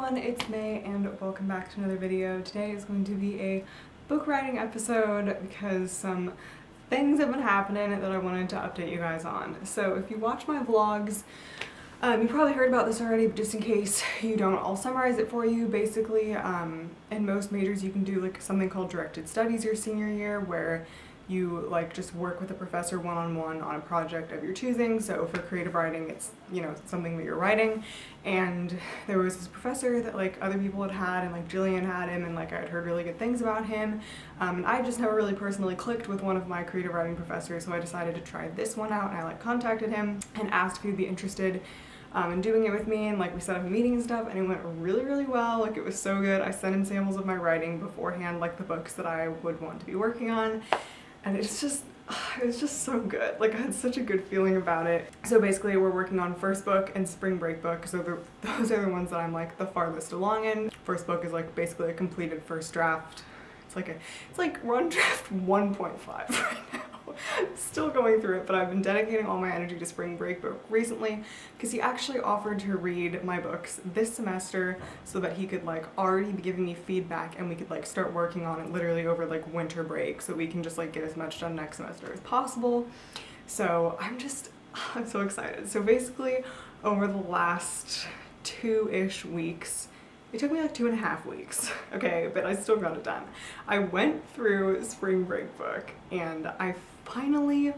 everyone, it's May and welcome back to another video. Today is going to be a book writing episode because some things have been happening that I wanted to update you guys on. So if you watch my vlogs, you probably heard about this already, but just in case you don't, I'll summarize it for you. Basically, in most majors you can do like something called directed studies your senior year, where you like just work with a professor one-on-one on a project of your choosing. So for creative writing, it's, you know, something that you're writing. And there was this professor that like other people had and like Jillian had him, and like I had heard really good things about him. And I just never really personally clicked with one of my creative writing professors, so I decided to try this one out, and I like contacted him and asked if he'd be interested in doing it with me, and like we set up a meeting and stuff, and it went really well. Like it was so good. I sent him samples of my writing beforehand, like the books that I would want to be working on. And it was just so good. Like I had such a good feeling about it. So basically we're working on first book and spring break book. So those are the ones that I'm like the farthest along in. First book is like basically a completed first draft. It's like we're on draft 1.5 right now. Still going through it, but I've been dedicating all my energy to spring break book recently because he actually offered to read my books this semester so that he could like already be giving me feedback, and we could like start working on it literally over like winter break, so we can just like get as much done next semester as possible. So I'm so excited. So basically over the last 2-ish weeks, it took me like 2.5 weeks, okay, but I still got it done. I went through spring break book and I finally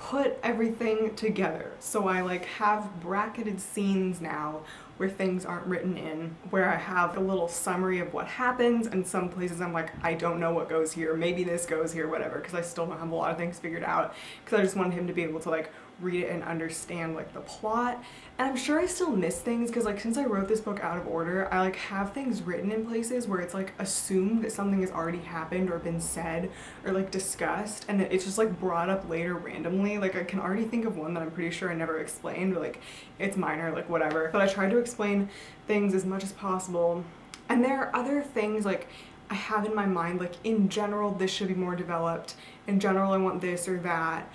put everything together. So I like have bracketed scenes now where things aren't written in, where I have a little summary of what happens, and some places I'm like, I don't know what goes here, maybe this goes here, whatever, because I still don't have a lot of things figured out, because I just wanted him to be able to like read it and understand like the plot. And I'm sure I still miss things because like since I wrote this book out of order, I like have things written in places where it's like assumed that something has already happened or been said or like discussed, and it's just like brought up later randomly. Like I can already think of one that I'm pretty sure I never explained, but like it's minor, like whatever. But I tried to explain things as much as possible. And there are other things like I have in my mind, like in general this should be more developed, in general I want this or that.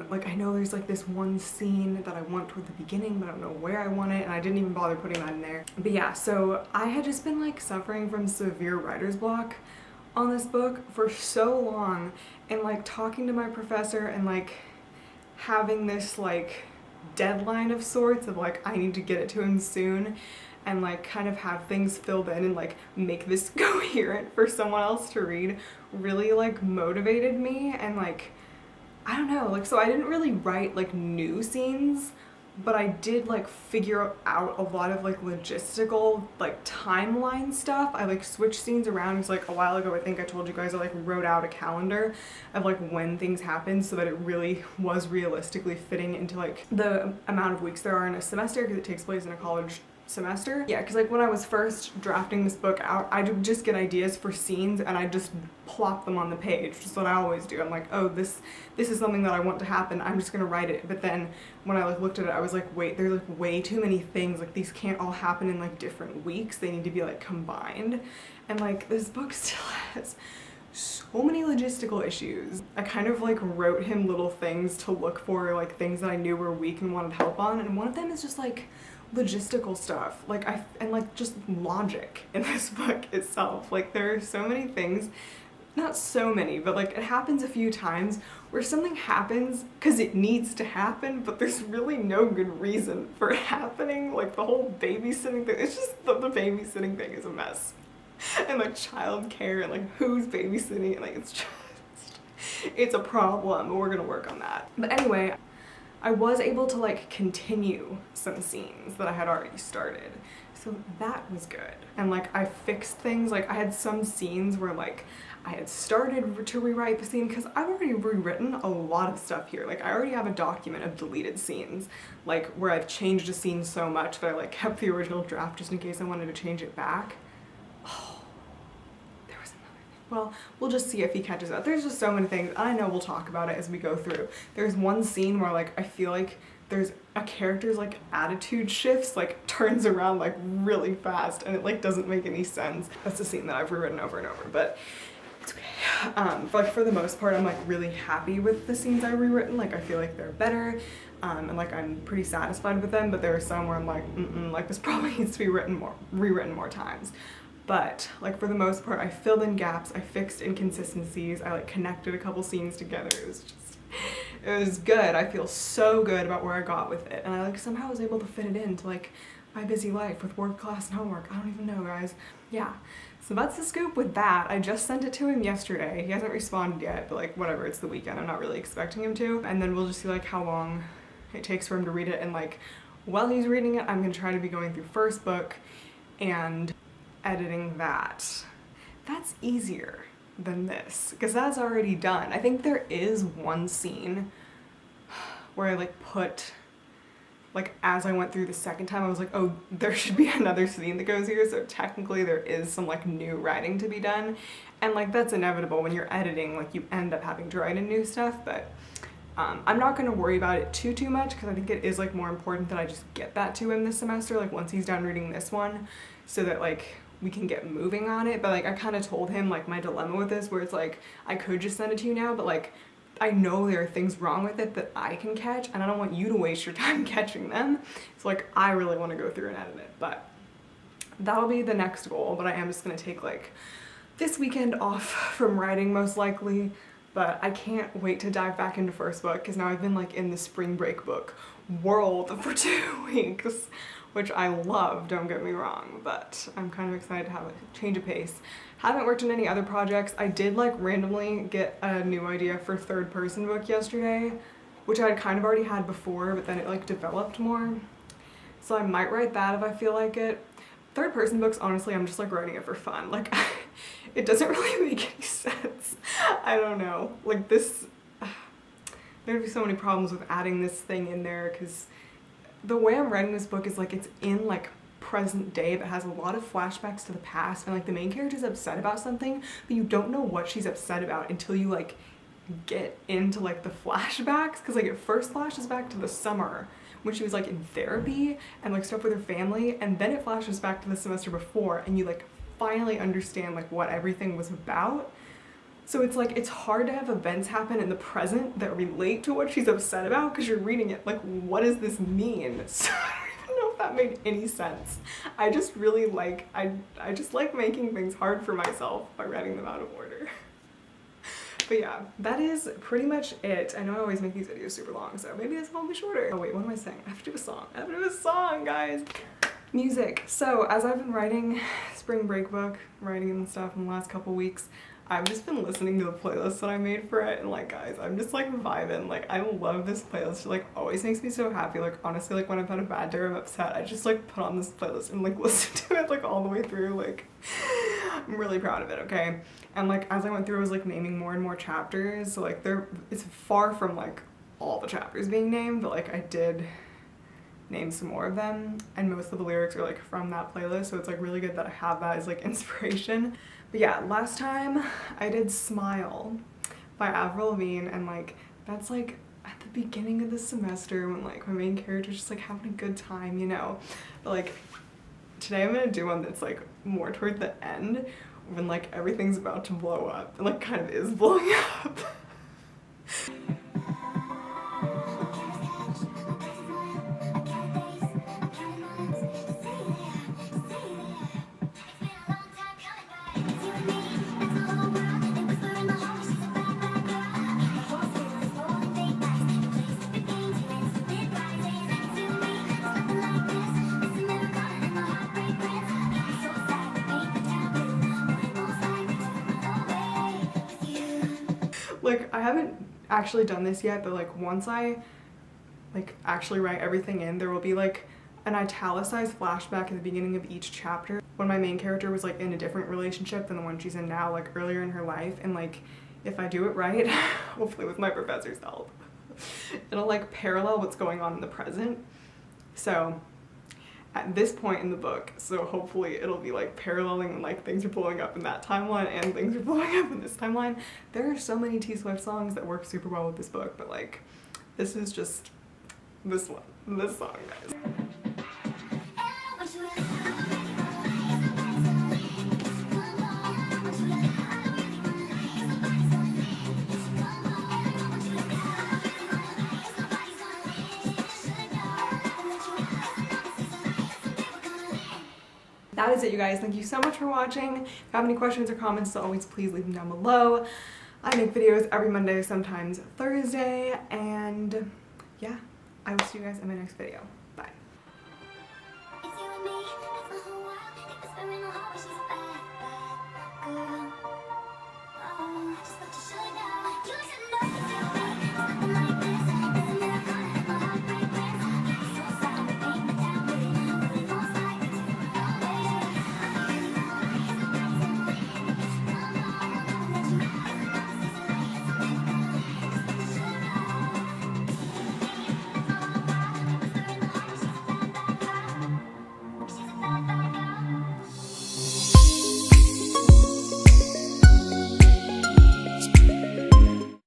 Like I know there's like this one scene that I want toward the beginning, but I don't know where I want it, and I didn't even bother putting that in there. But yeah, so I had just been like suffering from severe writer's block on this book for so long, and like talking to my professor and like having this like deadline of sorts of like I need to get it to him soon, and like kind of have things filled in and like make this coherent for someone else to read really like motivated me. And like I don't know, like so I didn't really write like new scenes, but I did like figure out a lot of like logistical like timeline stuff. I like switched scenes around. It's like a while ago I think I told you guys I like wrote out a calendar of like when things happen so that it really was realistically fitting into like the amount of weeks there are in a semester, because it takes place in a college semester. Yeah, because like when I was first drafting this book out, I would just get ideas for scenes and I just plop them on the page, just what I always do. I'm like, oh, this is something that I want to happen, I'm just gonna write it. But then when I like looked at it, I was like, wait, there's like way too many things, like these can't all happen in like different weeks, they need to be like combined. And like this book still has so many logistical issues. I kind of like wrote him little things to look for, like things that I knew were weak and wanted help on, and one of them is just like logistical stuff, like and like just logic in this book itself. Like there are so many things, not so many, but like it happens a few times where something happens because it needs to happen, but there's really no good reason for it happening. Like the whole babysitting thing, it's just the babysitting thing is a mess. And like childcare and like who's babysitting, and like it's a problem, but we're gonna work on that. But anyway, I was able to like continue some scenes that I had already started, so that was good. And like I fixed things, like I had some scenes where like I had started to rewrite the scene because I've already rewritten a lot of stuff here. Like I already have a document of deleted scenes, like where I've changed a scene so much that I like kept the original draft just in case I wanted to change it back. Well, we'll just see if he catches up. There's just so many things. I know we'll talk about it as we go through. There's one scene where like I feel like there's a character's like attitude shifts, like turns around like really fast, and it like doesn't make any sense. That's a scene that I've rewritten over and over, but it's okay. Like for the most part, I'm like really happy with the scenes I've rewritten. Like I feel like they're better. and like I'm pretty satisfied with them, but there are some where I'm like, like this probably needs to be rewritten more times. But like for the most part, I filled in gaps, I fixed inconsistencies, I like connected a couple scenes together. It was good. I feel so good about where I got with it, and I like somehow was able to fit it into like my busy life with work, class, and homework. I don't even know, guys. Yeah. So that's the scoop with that. I just sent it to him yesterday. He hasn't responded yet, but like whatever, it's the weekend. I'm not really expecting him to. And then we'll just see like how long it takes for him to read it, and like while he's reading it, I'm gonna try to be going through first book and editing that. That's easier than this because that's already done. I think there is one scene where I like put, like as I went through the second time, I was like, oh, there should be another scene that goes here, so technically there is some like new writing to be done, and like that's inevitable when you're editing, like you end up having to write in new stuff. But I'm not going to worry about it too much because I think it is like more important that I just get that to him this semester, like once he's done reading this one, so that like we can get moving on it. But like I kind of told him like my dilemma with this, where it's like I could just send it to you now, but like I know there are things wrong with it that I can catch, and I don't want you to waste your time catching them. So like I really want to go through and edit it, but that'll be the next goal. But I am just gonna take like this weekend off from writing most likely. But I can't wait to dive back into first book because now I've been like in the spring break book world for 2 weeks, which I love, don't get me wrong, but I'm kind of excited to have a change of pace. Haven't worked on any other projects. I did like randomly get a new idea for third person book yesterday, which I'd kind of already had before, but then it like developed more. So I might write that if I feel like it. Third person books, honestly, I'm just like writing it for fun. Like it doesn't really make any sense. I don't know. Like this, there'd be so many problems with adding this thing in there because the way I'm writing this book is like it's in like present day but has a lot of flashbacks to the past, and like the main character's upset about something but you don't know what she's upset about until you like get into like the flashbacks, because like it first flashes back to the summer when she was like in therapy and like stuff with her family, and then it flashes back to the semester before and you like finally understand like what everything was about. So it's like it's hard to have events happen in the present that relate to what she's upset about because you're reading it like, what does this mean? So I don't know if that made any sense. I just really like, I just like making things hard for myself by writing them out of order. But yeah, that is pretty much it. I know I always make these videos super long, so maybe this one will be shorter. Oh wait, what am I saying? I have to do a song. I have to do a song, guys. Music. So as I've been writing spring break book, writing and stuff in the last couple weeks, I've just been listening to the playlist that I made for it, and like guys, I'm just like vibing. Like I love this playlist. It like always makes me so happy. Like honestly, like when I've had a bad day or I'm upset, I just like put on this playlist and like listen to it like all the way through. Like I'm really proud of it, okay? And like as I went through, I was like naming more and more chapters. So like it's far from like all the chapters being named, but like I did name some more of them, and most of the lyrics are like from that playlist, so it's like really good that I have that as like inspiration. But yeah, last time I did Smile by Avril Lavigne, and like that's like at the beginning of the semester when like my main character's just like having a good time, you know. But like today I'm gonna do one that's like more toward the end when like everything's about to blow up, and like kind of is blowing up. Like I haven't actually done this yet, but like once I like actually write everything in, there will be like an italicized flashback at the beginning of each chapter when my main character was like in a different relationship than the one she's in now, like earlier in her life. And like if I do it right, hopefully with my professor's help, it'll like parallel what's going on in the present. So at this point in the book, so hopefully it'll be like paralleling when like things are blowing up in that timeline and things are blowing up in this timeline. There are so many T Swift songs that work super well with this book, but like this is just this song, guys. that is it, you guys. Thank you so much for watching. If you have any questions or comments, as always, please leave them down below. I make videos every Monday, sometimes Thursday, and yeah, I will see you guys in my next video.